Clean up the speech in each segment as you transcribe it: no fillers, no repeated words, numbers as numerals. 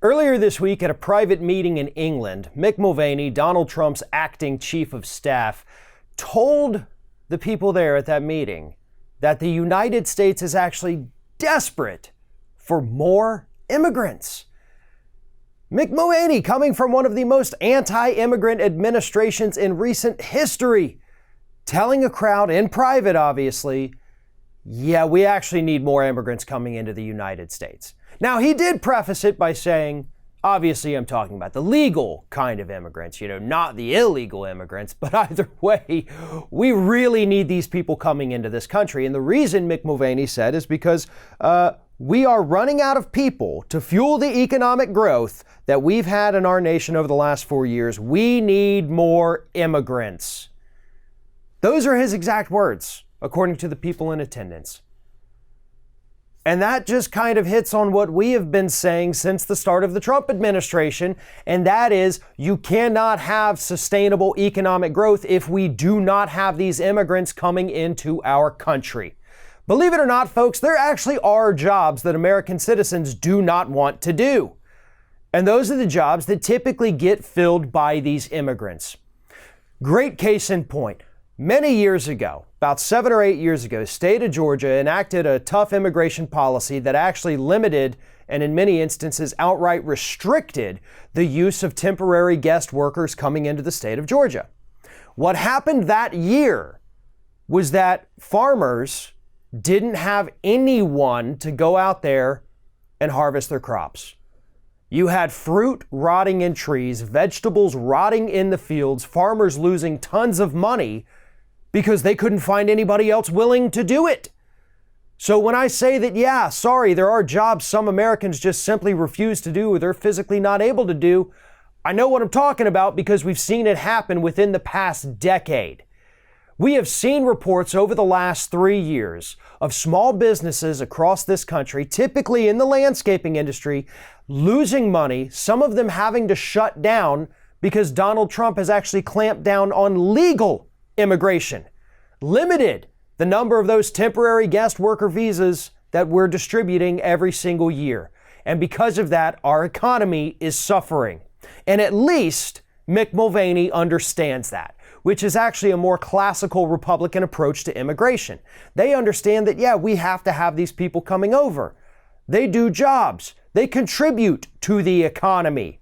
Earlier this week at a private meeting in England, Mick Mulvaney, Donald Trump's acting chief of staff, told the people there at that meeting that the United States is actually desperate for more immigrants. Mick Mulvaney, coming from one of the most anti-immigrant administrations in recent history, telling a crowd in private, obviously, yeah, we actually need more immigrants coming into the United States. Now, he did preface it by saying, obviously I'm talking about the legal kind of immigrants, not the illegal immigrants, but either way, we really need these people coming into this country. And the reason Mick Mulvaney said is because we are running out of people to fuel the economic growth that we've had in our nation over the last 4 years. We need more immigrants. Those are his exact words, according to the people in attendance. And that just kind of hits on what we have been saying since the start of the Trump administration, and that is you cannot have sustainable economic growth if we do not have these immigrants coming into our country. Believe it or not, folks, there actually are jobs that American citizens do not want to do. And those are the jobs that typically get filled by these immigrants. Great case in point. Many years ago, about 7 or 8 years ago, the state of Georgia enacted a tough immigration policy that actually limited and in many instances outright restricted the use of temporary guest workers coming into the state of Georgia. What happened that year was that farmers didn't have anyone to go out there and harvest their crops. You had fruit rotting in trees, vegetables rotting in the fields, farmers losing tons of money because they couldn't find anybody else willing to do it. So when I say that, there are jobs some Americans just simply refuse to do or they're physically not able to do, I know what I'm talking about because we've seen it happen within the past decade. We have seen reports over the last 3 years of small businesses across this country, typically in the landscaping industry, losing money, some of them having to shut down because Donald Trump has actually clamped down on legal immigration, limited the number of those temporary guest worker visas that we're distributing every single year. And because of that, our economy is suffering. And at least Mick Mulvaney understands that, which is actually a more classical Republican approach to immigration. They understand that, we have to have these people coming over. They do jobs. They contribute to the economy.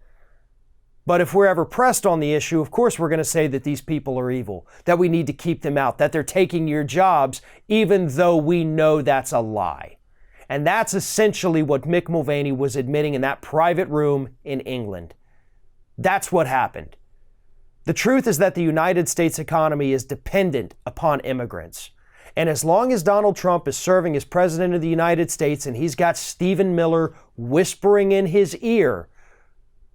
But if we're ever pressed on the issue, of course, we're going to say that these people are evil, that we need to keep them out, that they're taking your jobs, even though we know that's a lie. And that's essentially what Mick Mulvaney was admitting in that private room in England. That's what happened. The truth is that the United States economy is dependent upon immigrants. And as long as Donald Trump is serving as president of the United States and he's got Stephen Miller whispering in his ear,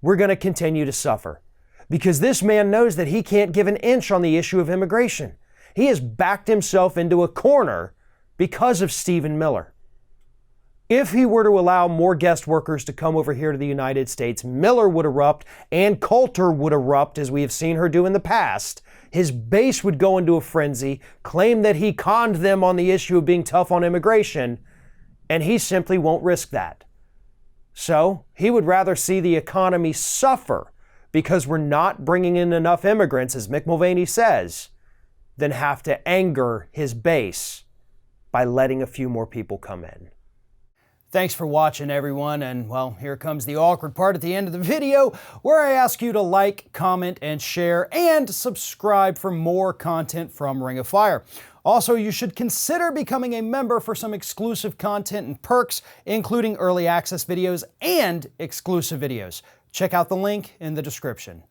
we're going to continue to suffer. Because this man knows that he can't give an inch on the issue of immigration. He has backed himself into a corner because of Stephen Miller. If he were to allow more guest workers to come over here to the United States, Miller would erupt and Coulter would erupt, as we have seen her do in the past. His base would go into a frenzy, claim that he conned them on the issue of being tough on immigration, and he simply won't risk that. So he would rather see the economy suffer because we're not bringing in enough immigrants, as Mick Mulvaney says, than have to anger his base by letting a few more people come in. Thanks for watching, everyone, and here comes the awkward part at the end of the video where I ask you to like, comment, and share, and subscribe for more content from Ring of Fire. Also, you should consider becoming a member for some exclusive content and perks, including early access videos and exclusive videos. Check out the link in the description.